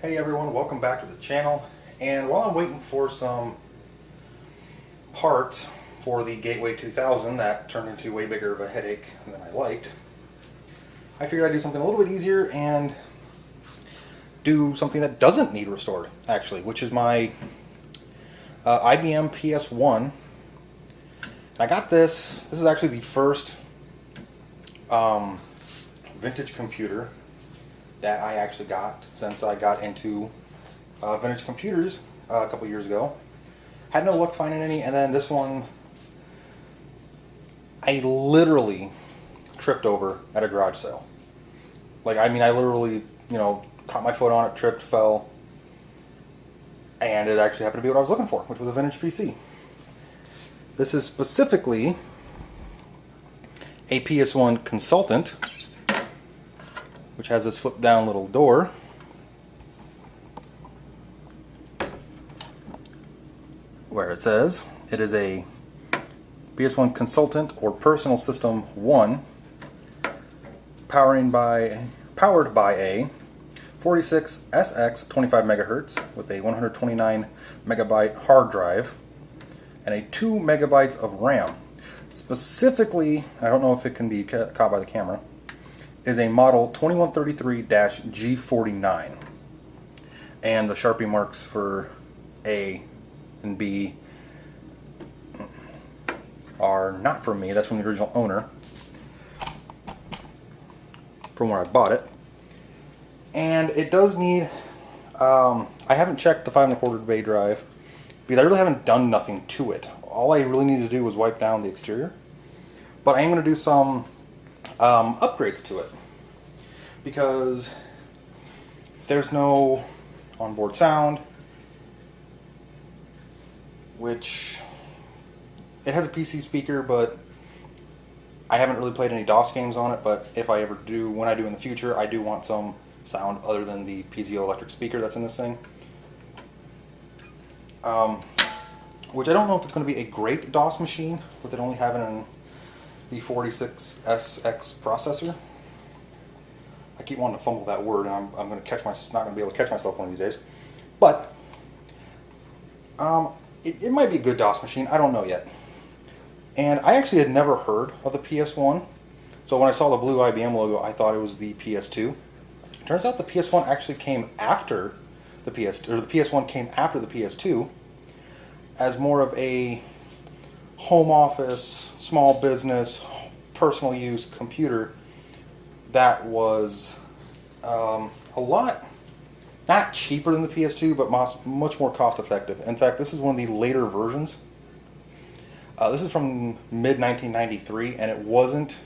Hey everyone, welcome back to the channel. And while I'm waiting for some parts for the Gateway 2000 that turned into way bigger of a headache than I liked, I figured I'd do something a little bit easier and do something that doesn't need restored, actually, which is my IBM PS1. I got this. This is actually the first vintage computer that I actually got since I got into vintage computers a couple years ago. Had no luck finding any, and then this one I literally tripped over at a garage sale. I literally, caught my foot on it, tripped, fell, and it actually happened to be what I was looking for, which was a vintage PC. This is specifically a PS1 Consultant, which has this flip down little door. Where it says it is a PS1 Consultant or Personal System 1 powered by a 46SX 25 MHz with a 129 megabyte hard drive and a 2 megabytes of RAM. Specifically, I don't know if it can be caught by the camera, is a model 2133-G49. And the Sharpie marks for A and B are not from me. That's from the original owner, from where I bought it. And it does need, I haven't checked the 5 1/4 bay drive because I really haven't done nothing to it. All I really need to do was wipe down the exterior. But I am going to do some upgrades to it, because there's no onboard sound, which it has a PC speaker, but I haven't really played any DOS games on it. But if I ever do, when I do in the future, I do want some sound other than the piezoelectric speaker that's in this thing. Which I don't know if it's going to be a great DOS machine with it only having the 46SX processor. I keep wanting to fumble that word, and I'm going to not going to be able to catch myself one of these days. But it might be a good DOS machine. I don't know yet. And I actually had never heard of the PS1, so when I saw the blue IBM logo, I thought it was the PS2. It turns out the PS1 actually came after the PS2, or the PS1 came after the PS2, as more of a home office, small business, personal use computer that was a lot, not cheaper than the PS2, but much more cost effective. In fact, this is one of the later versions. This is from mid-1993, and it wasn't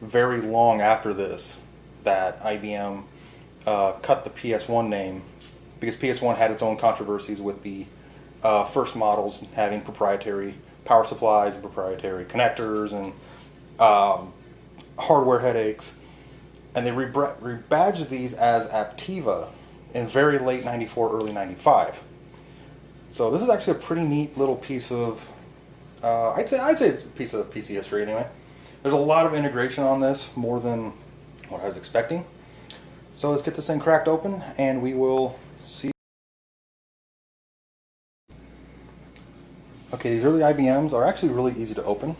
very long after this that IBM cut the PS1 name, because PS1 had its own controversies with the first models having proprietary power supplies and proprietary connectors and hardware headaches, and they rebadged these as Aptiva in very late '94, early '95. So this is actually a pretty neat little piece of, I'd say it's a piece of PC history anyway. There's a lot of integration on this, more than what I was expecting. So let's get this thing cracked open, and we will see. Okay, these early IBMs are actually really easy to open.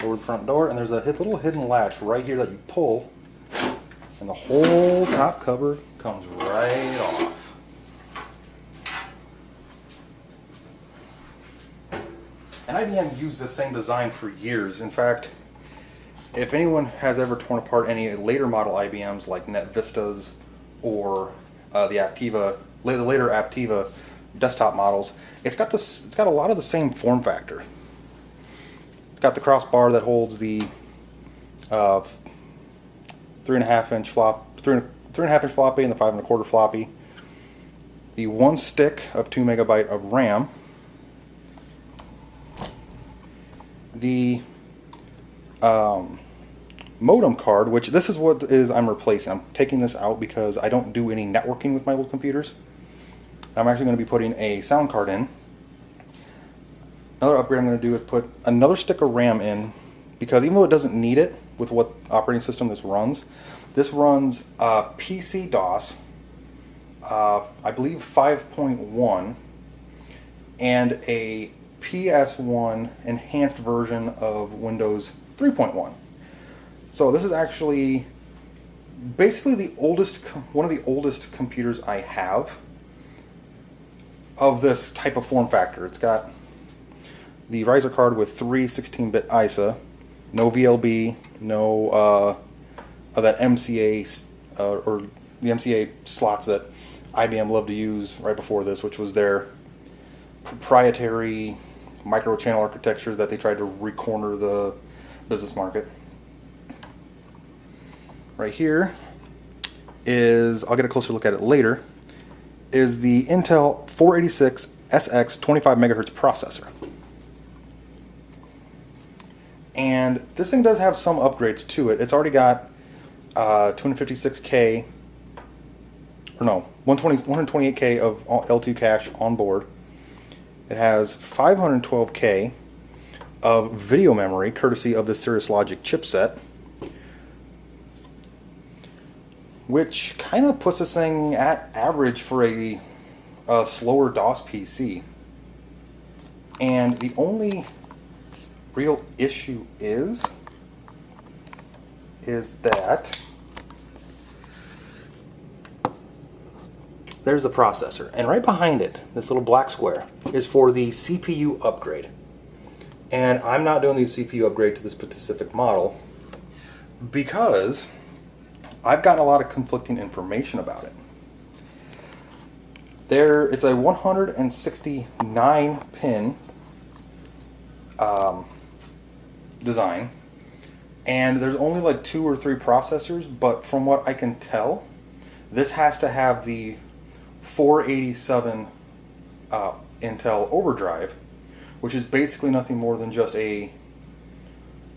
Over the front door, and there's a little hidden latch right here that you pull, and the whole top cover comes right off. And IBM used this same design for years. In fact, if anyone has ever torn apart any later model IBMs like NetVistas or the later Aptiva desktop models, it's got a lot of the same form factor. It's got the crossbar that holds the 3.5 inch floppy and the 5 1/4 floppy. The one stick of 2 megabyte of RAM. The modem card, which this is what I'm replacing. I'm taking this out because I don't do any networking with my old computers. I'm actually going to be putting a sound card in. Another upgrade I'm going to do is put another stick of RAM in, because even though it doesn't need it with what operating system this runs PC DOS I believe 5.1, and a PS1 enhanced version of Windows 3.1. So this is actually basically the oldest, one of the oldest computers I have of this type of form factor. It's got the riser card with 3 16-bit ISA, no VLB, no of that MCA or the MCA slots that IBM loved to use right before this, which was their proprietary micro-channel architecture that they tried to re-corner the business market. Right here is, I'll get a closer look at it later, is the Intel 486SX 25 megahertz processor. And this thing does have some upgrades to it. It's already got 256K, or no, 128K of L2 cache on board. It has 512K of video memory, courtesy of the Cirrus Logic chipset, which kind of puts this thing at average for a slower DOS PC. And the only real issue is that there's the processor, and right behind it, this little black square, is for the CPU upgrade. And I'm not doing the CPU upgrade to this specific model because I've gotten a lot of conflicting information about it. It's a 169 pin design, and there's only like 2 or 3 processors, but from what I can tell, this has to have the 487 Intel overdrive, which is basically nothing more than just a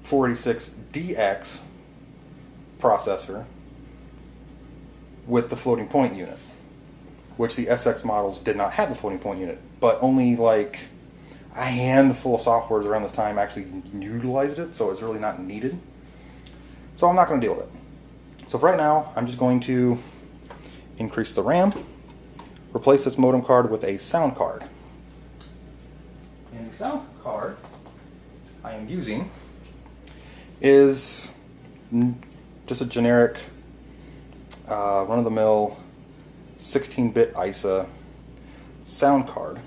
486DX processor with the floating point unit, which the SX models did not have the floating point unit, but only like a handful of softwares around this time actually utilized it, so it's really not needed. So I'm not going to deal with it. So for right now, I'm just going to increase the RAM, replace this modem card with a sound card. And the sound card I am using is just a generic run-of-the-mill 16-bit ISA sound card,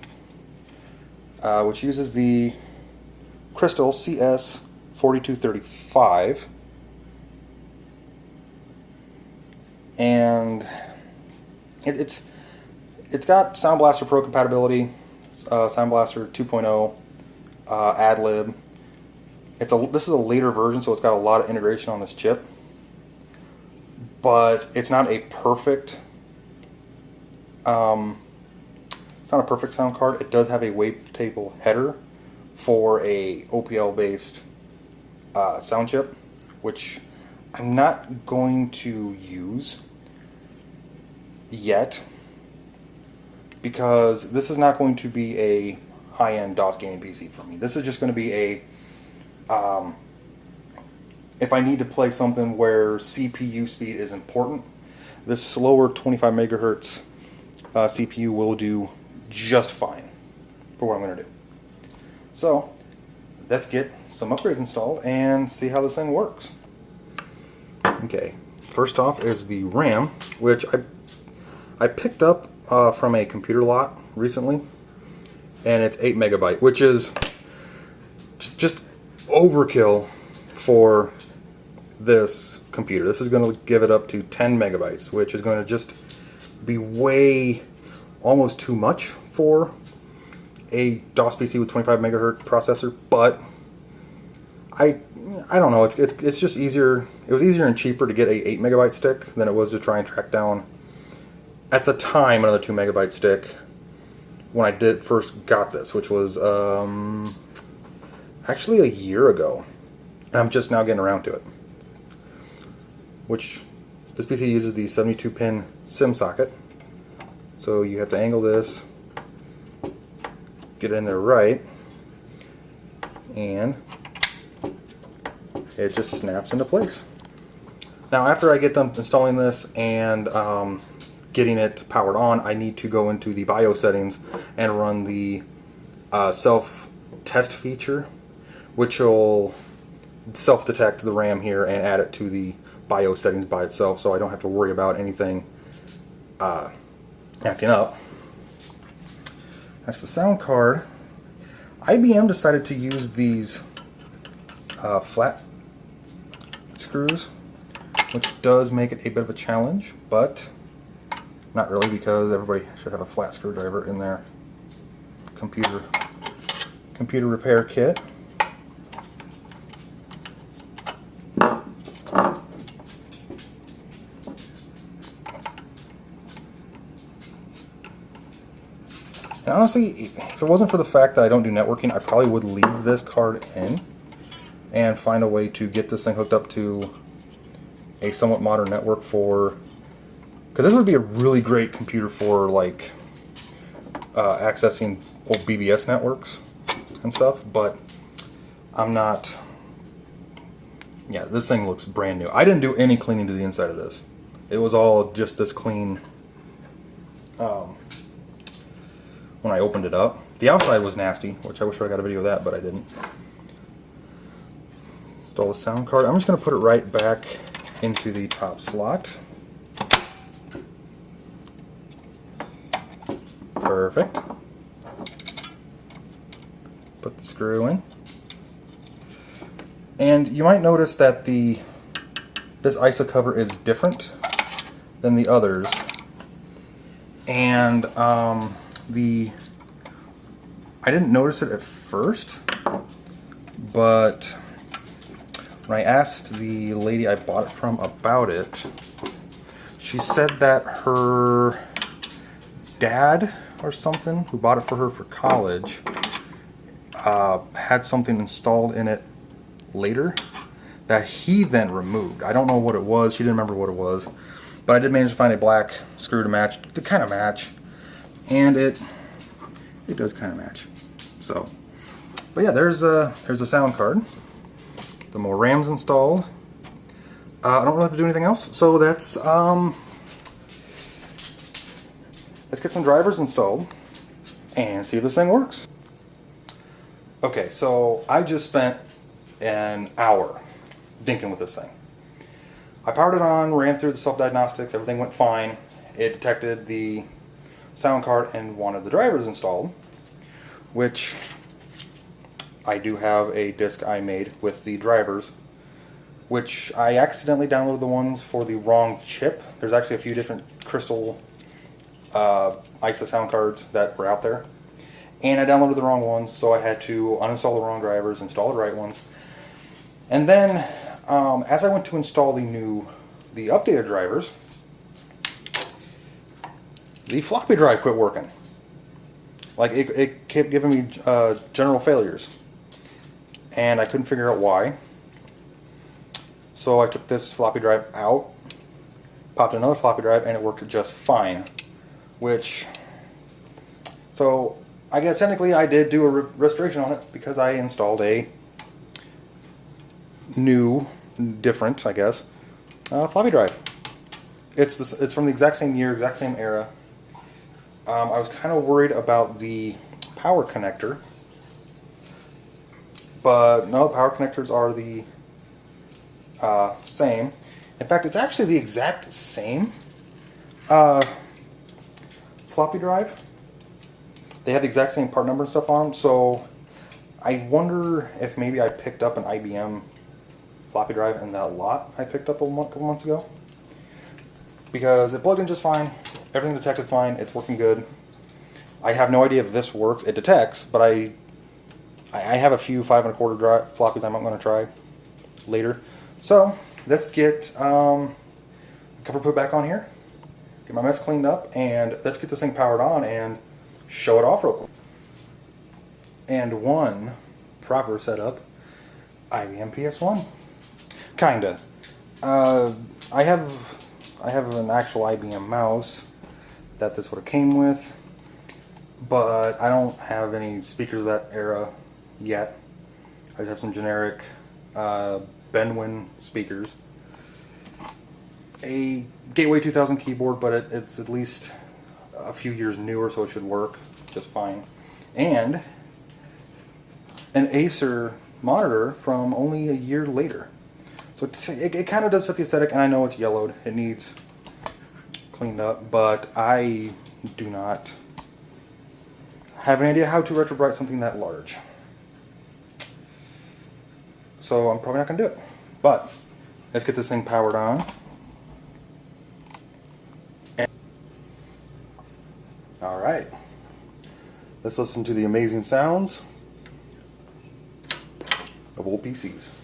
which uses the Crystal CS4235, and it's got Sound Blaster Pro compatibility, Sound Blaster 2.0, ad-lib. This is a later version, so it's got a lot of integration on this chip, but it's not a perfect it's not a perfect sound card. It does have a wavetable header for a OPL based sound chip, which I'm not going to use yet because this is not going to be a high-end DOS gaming PC for me. This is just going to be a if I need to play something where CPU speed is important, this slower 25 megahertz CPU will do just fine for what I'm going to do. So let's get some upgrades installed and see how this thing works. Okay, first off is the RAM, which I picked up from a computer lot recently, and it's 8 megabyte, which is just overkill for this computer. This is going to give it up to 10 megabytes, which is going to just be way almost too much for a DOS PC with 25 megahertz processor, but I don't know, it's just easier. It was easier and cheaper to get a 8 megabyte stick than it was to try and track down at the time another 2 megabyte stick when I first got this, which was actually a year ago, and I'm just now getting around to it. Which this PC uses the 72 pin SIM socket, so you have to angle this, get it in there right, and it just snaps into place. Now after I get done installing this and getting it powered on, I need to go into the BIOS settings and run the self-test feature, which will self-detect the RAM here and add it to the BIOS settings by itself, so I don't have to worry about anything acting up. As for the sound card, IBM decided to use these flat screws, which does make it a bit of a challenge, but not really, because everybody should have a flat screwdriver in their computer repair kit. And honestly, if it wasn't for the fact that I don't do networking, I probably would leave this card in and find a way to get this thing hooked up to a somewhat modern network for, because this would be a really great computer for like accessing old BBS networks and stuff, but I'm not. Yeah, this thing looks brand new. I didn't do any cleaning to the inside of this. It was all just as clean when I opened it up. The outside was nasty, which I wish I got a video of that, but I didn't. Install the sound card. I'm just going to put it right back into the top slot. Perfect. Put the screw in. And you might notice that this ISA cover is different than the others. And I didn't notice it at first, but when I asked the lady I bought it from about it, she said that her dad or something, who bought it for her for college, had something installed in it later that he then removed. I don't know what it was. She didn't remember what it was, but I did manage to find a black screw to kind of match, and it does kind of match. So, but yeah, there's a sound card. The more RAM's installed. I don't really have to do anything else. So that's let's get some drivers installed and see if this thing works. Okay, so I just spent an hour dinking with this thing. I powered it on, ran through the self-diagnostics, everything went fine. It detected the sound card and wanted the drivers installed, which I do have a disk I made with the drivers, which I accidentally downloaded the ones for the wrong chip. There's actually a few different crystal ISA sound cards that were out there, and I downloaded the wrong ones, so I had to uninstall the wrong drivers, install the right ones. And then as I went to install the updated drivers, the floppy drive quit working. Like it kept giving me general failures, and I couldn't figure out why. So I took this floppy drive out, popped another floppy drive, and it worked just fine. So I guess technically I did do a restoration on it, because I installed a new, different, I guess, floppy drive. It's from the exact same year, exact same era. I was kind of worried about the power connector, but no, power connectors are the same. In fact, it's actually the exact same floppy drive. They have the exact same part number and stuff on them, so I wonder if maybe I picked up an IBM floppy drive in that lot I picked up a couple months ago, because it plugged in just fine, everything detected fine, it's working good. I have no idea if this works. It detects, but I have a few 5 1/4 floppies I'm going to try later. So let's get the cover put back on here, get my mess cleaned up, and let's get this thing powered on and show it off real quick. And one proper setup, IBM PS1. Kinda. I have an actual IBM mouse that this would have came with, but I don't have any speakers of that era yet. I just have some generic Benwin speakers. a Gateway 2000 keyboard, but it's at least a few years newer, so it should work just fine. And an Acer monitor from only a year later. So it kind of does fit the aesthetic, and I know it's yellowed. It needs cleaned up, but I do not have an idea how to retrobrite something that large. So I'm probably not going to do it. But let's get this thing powered on. Alright. Let's listen to the amazing sounds of old PCs.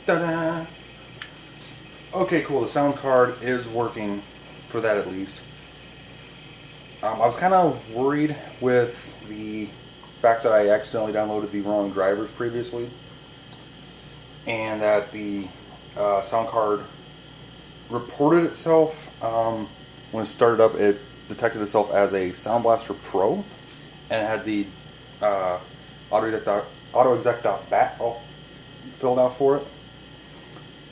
Ta-da! Okay, cool. The sound card is working for that at least. I was kind of worried with the fact that I accidentally downloaded the wrong drivers previously, and that the sound card reported itself when it started up. It detected itself as a Sound Blaster Pro, and it had the autoexec.bat all filled out for it.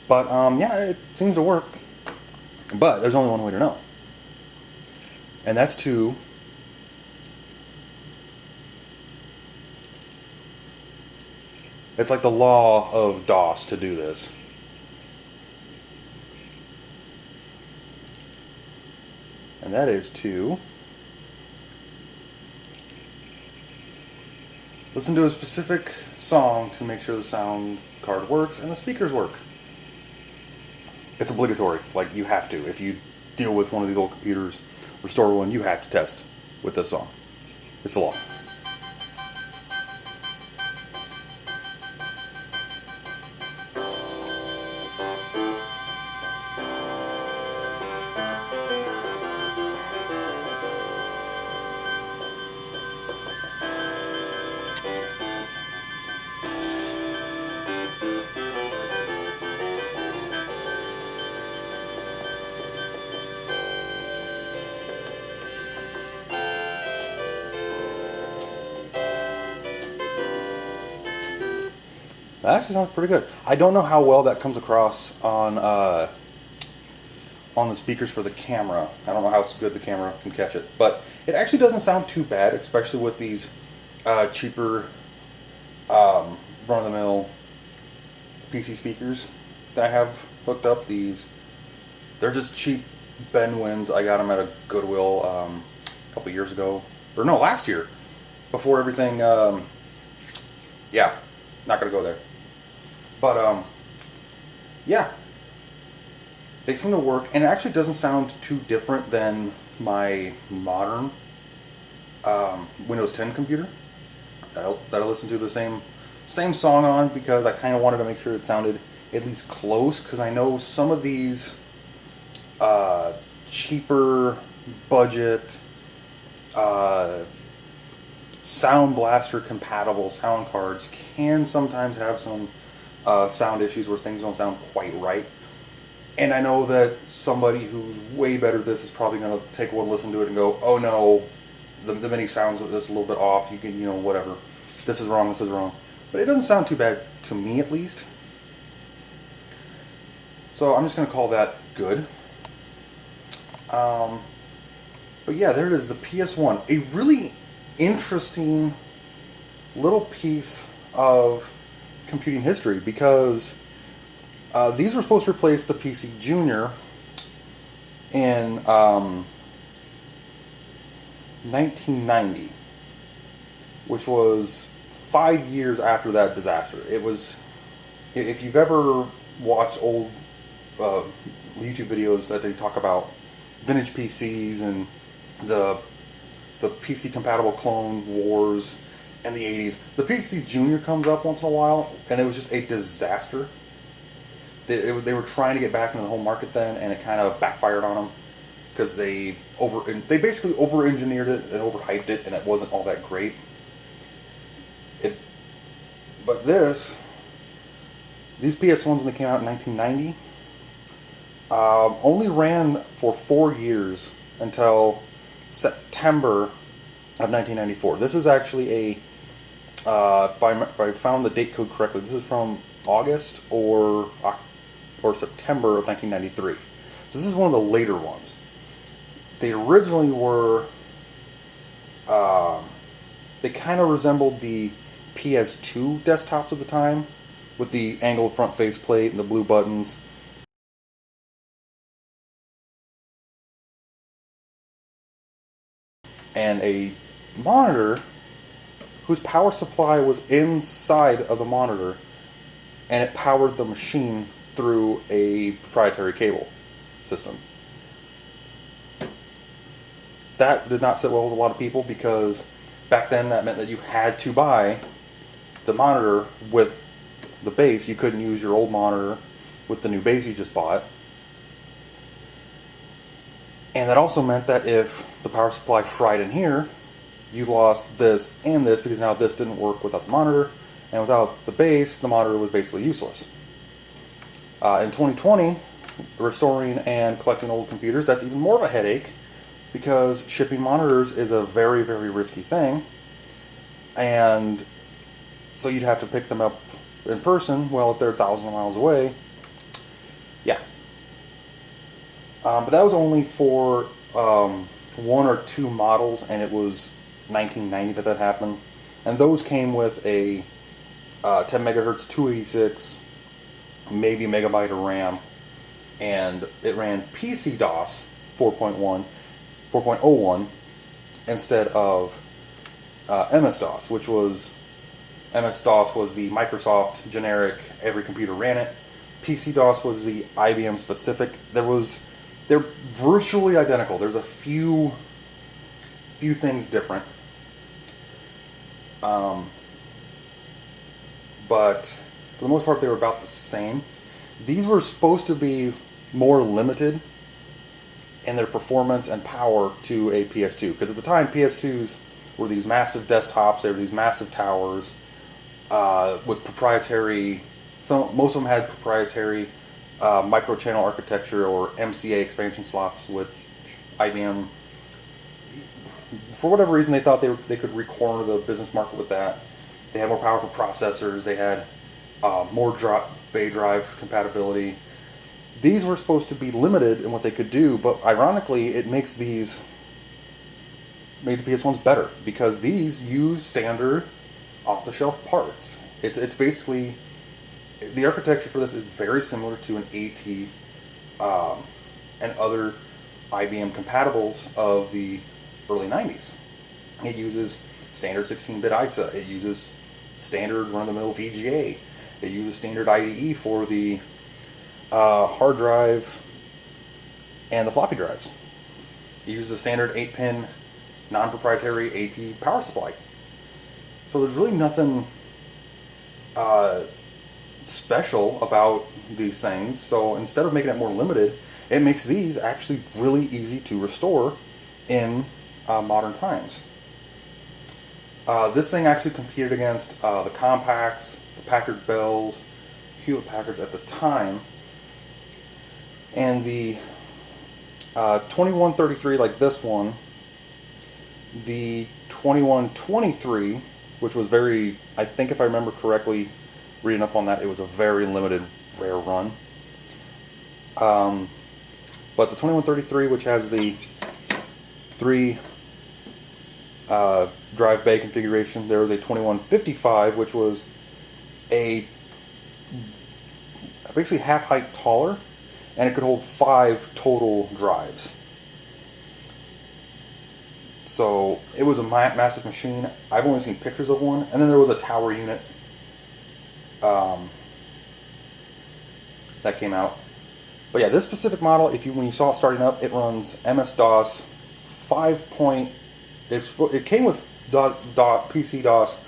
But yeah, it seems to work. But there's only one way to know, and that's to it's like the law of DOS to do this. And that is to listen to a specific song to make sure the sound card works and the speakers work. It's obligatory. Like, you have to. If you deal with one of these old computers, restore one, you have to test with this song. It's a law. That actually sounds pretty good. I don't know how well that comes across on the speakers for the camera. I don't know how good the camera can catch it, but it actually doesn't sound too bad, especially with these cheaper run-of-the-mill PC speakers that I have hooked up. They're just cheap Benwins. I got them at a Goodwill a couple years ago, or no, last year, before everything. Yeah, not gonna go there. But yeah, they seem to work, and it actually doesn't sound too different than my modern Windows 10 computer that I listen to the same song on, because I kind of wanted to make sure it sounded at least close, because I know some of these cheaper budget Sound Blaster compatible sound cards can sometimes have some sound issues where things don't sound quite right. And I know that somebody who's way better at this is probably going to take one listen to it and go, oh no, the MIDI sounds just a little bit off, you can, whatever, this is wrong, this is wrong. But it doesn't sound too bad, to me at least. So I'm just going to call that good. But But yeah, there it is, the PS1. A really interesting little piece of computing history, because these were supposed to replace the PC Junior in 1990, which was 5 years after that disaster. It was, if you've ever watched old YouTube videos that they talk about vintage PCs and the PC compatible clone wars in the 80s, the PC Junior comes up once in a while, and it was just a disaster. They were trying to get back into the home market then, and it kind of backfired on them because they basically over-engineered it and overhyped it, and it wasn't all that great. But these PS1s, when they came out in 1990, only ran for 4 years until September of 1994. This is actually a, if I found the date code correctly, this is from August or September of 1993. So this is one of the later ones. They originally were, they kind of resembled the PS2 desktops of the time, with the angled front faceplate and the blue buttons. And a monitor whose power supply was inside of the monitor, and it powered the machine through a proprietary cable system. That did not sit well with a lot of people, because back then that meant that you had to buy the monitor with the base. You couldn't use your old monitor with the new base you just bought. And that also meant that if the power supply fried in here, you lost this and this, because now this didn't work without the monitor, and without the base, the monitor was basically useless. In 2020, restoring and collecting old computers, that's even more of a headache, because shipping monitors is a very, very risky thing, and so you'd have to pick them up in person. Well, if they're 1,000 miles away, yeah. But that was only for 1 or 2 models, and it was 1990 that happened. And those came with a 10 megahertz 286, maybe megabyte of RAM, and it ran PC-DOS 4.01 instead of MS-DOS, which was, MS-DOS was the Microsoft generic, every computer ran it. PC-DOS was the IBM specific. They're virtually identical. There's a few things different. But for the most part, they were about the same. These were supposed to be more limited in their performance and power to a PS2, because at the time PS2s were these massive desktops. They were these massive towers with proprietary. Most of them had proprietary micro-channel architecture or MCA expansion slots, which IBM, for whatever reason, they thought they could recorner the business market with that. They had more powerful processors. They had more bay drive compatibility. These were supposed to be limited in what they could do, but ironically, it made the PS1s better, because these use standard off-the-shelf parts. It's basically, the architecture for this is very similar to an AT and other IBM compatibles of the early 90s. It uses standard 16-bit ISA. It uses standard run-of-the-mill VGA. It uses standard IDE for the hard drive and the floppy drives. It uses a standard 8-pin non-proprietary AT power supply. So there's really nothing special about these things. So instead of making it more limited, it makes these actually really easy to restore in modern times. This thing actually competed against the Compaqs, the Packard Bells, Hewlett Packards at the time, and the 2133, like this one, the 2123, which was very, I think if I remember correctly, reading up on that, it was a very limited, rare run. But the 2133, which has the 3 drive bay configuration. There was a 2155, which was a basically half height taller, and it could hold 5 total drives. So it was a massive machine. I've only seen pictures of one, and then there was a tower unit that came out. But yeah, this specific model, when you saw it starting up, it runs MS-DOS 5. It came with PC-DOS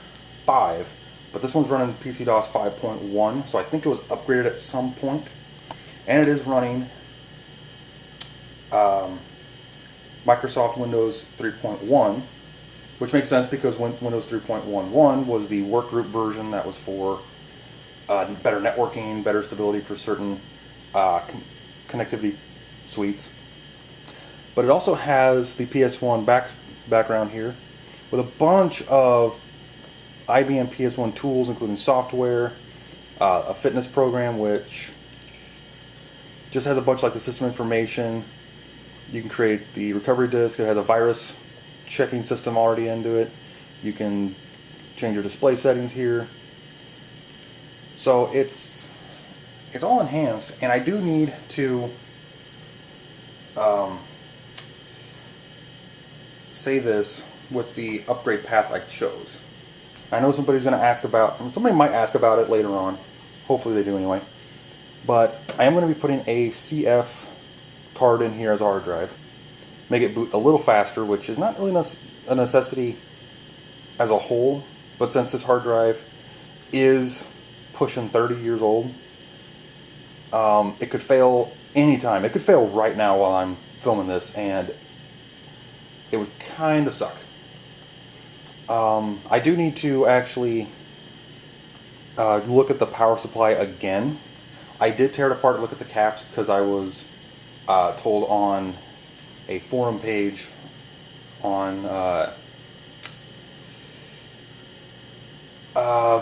5, but this one's running PC-DOS 5.1, so I think it was upgraded at some point. And it is running Microsoft Windows 3.1, which makes sense because Windows 3.11 was the workgroup version that was for better networking, better stability for certain connectivity suites. But it also has the PS1 background here with a bunch of IBM PS1 tools, including software, a fitness program which just has a bunch like the system information. You can create the recovery disk. It has a virus checking system already into it. You can change your display settings here. So it's all enhanced, and I do need to say this with the upgrade path I chose. I know somebody might ask about it later on. Hopefully they do anyway. But I am going to be putting a CF card in here as a hard drive. Make it boot a little faster, which is not really a necessity as a whole. But since this hard drive is pushing 30 years old, it could fail anytime. It could fail right now while I'm filming this, and it would kind of suck. I do need to actually look at the power supply again. I did tear it apart to look at the caps because I was told on a forum page on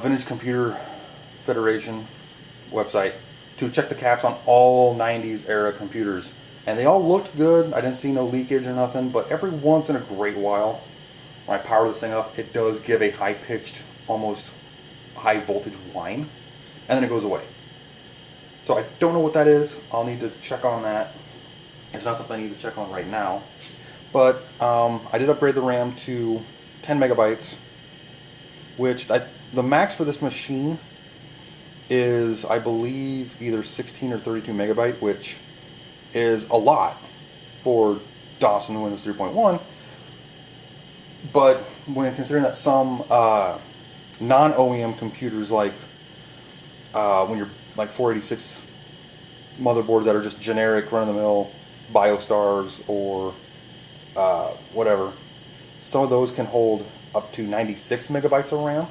Vintage Computer Federation website to check the caps on all 90s era computers, and they all looked good. I didn't see no leakage or nothing, but every once in a great while when I power this thing up, it does give a high-pitched, almost high-voltage whine, and then it goes away. So I don't know what that is. I'll need to check on that. It's not something I need to check on right now. But I did upgrade the RAM to 10 megabytes, which the max for this machine is, I believe, either 16 or 32 megabyte, which is a lot for DOS and Windows 3.1. But when considering that some non-OEM computers, like when you're like 486 motherboards that are just generic run-of-the-mill BioStars or whatever, some of those can hold up to 96 megabytes of RAM.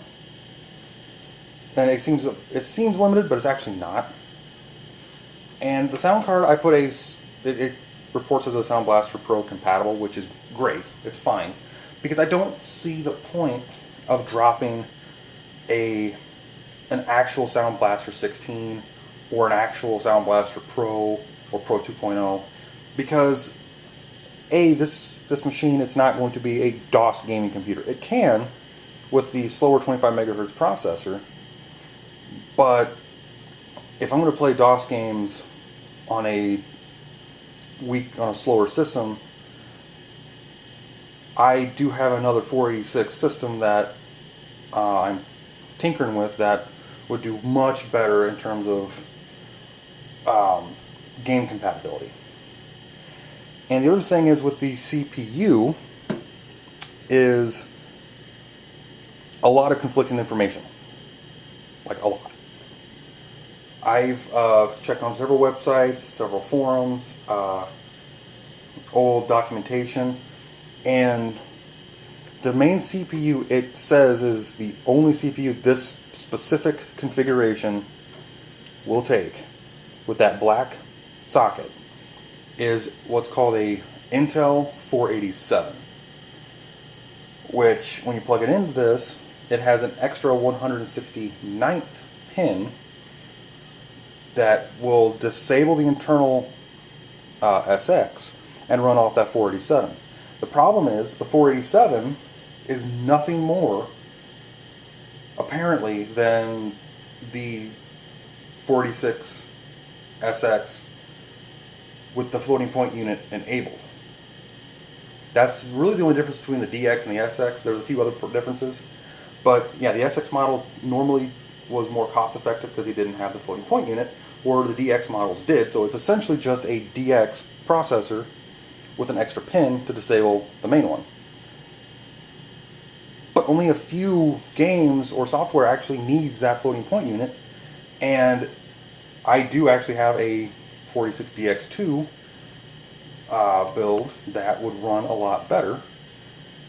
And it seems limited, but it's actually not. And the sound card, I put it reports as a Sound Blaster Pro compatible, which is great. It's fine, because I don't see the point of dropping an actual Sound Blaster 16 or an actual Sound Blaster Pro or Pro 2.0, because this machine, it's not going to be a DOS gaming computer. It can with the slower 25 megahertz processor, but if I'm going to play DOS games on a slower system, I do have another 486 system that I'm tinkering with that would do much better in terms of game compatibility. And the other thing is with the CPU is a lot of conflicting information, like a lot. I've checked on several websites, several forums, old documentation, and the main CPU, it says, is the only CPU this specific configuration will take with that black socket is what's called a Intel 487, which when you plug it into this, it has an extra 169th pin that will disable the internal SX and run off that 487. The problem is the 487 is nothing more, apparently, than the 486 SX with the floating point unit enabled. That's really the only difference between the DX and the SX. There's a few other differences. But yeah, the SX model normally was more cost effective because he didn't have the floating point unit, or the DX models did. So it's essentially just a DX processor with an extra pin to disable the main one. But only a few games or software actually needs that floating point unit, and I do actually have a 46DX2 build that would run a lot better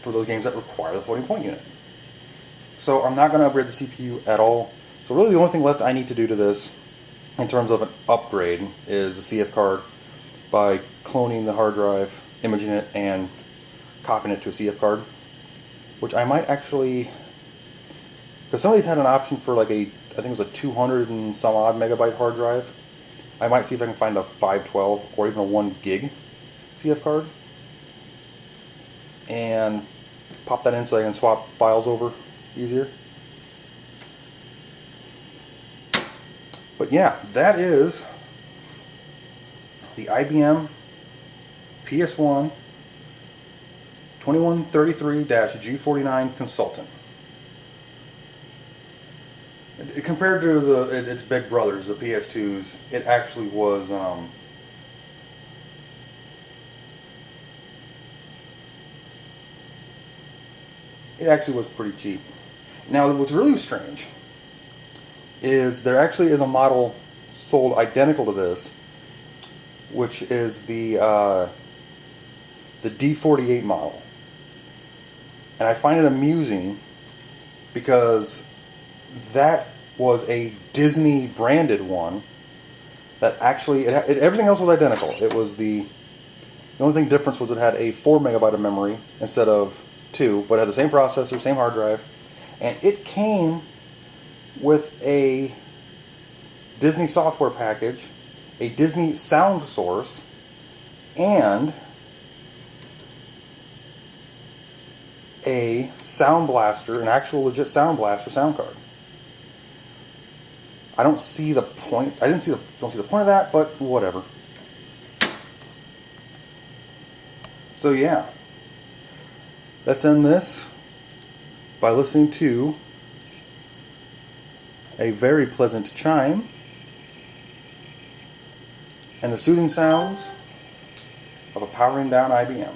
for those games that require the floating point unit. So I'm not going to upgrade the CPU at all. So really the only thing left I need to do to this in terms of an upgrade is a CF card by cloning the hard drive, imaging it, and copying it to a CF card, which I might actually, because some of these had an option for like I think it was a 200 and some odd megabyte hard drive. I might see if I can find a 512 or even a 1 gig CF card and pop that in so I can swap files over easier. But yeah, that is the IBM PS1 2133-G49 Consultant. Compared to its big brothers, the PS2s, it actually was pretty cheap. Now, what's really strange is there actually is a model sold identical to this, which is the D48 model. And I find it amusing because that was a Disney branded one that actually, everything else was identical. It was the only thing difference was it had a 4 megabyte of memory instead of 2, but it had the same processor, same hard drive, and it came with a Disney software package, a Disney sound source, and a sound blaster, an actual legit sound blaster sound card. I don't see the point. Don't see the point of that, but whatever. So yeah, let's end this by listening to a very pleasant chime and the soothing sounds of a powering down IBM.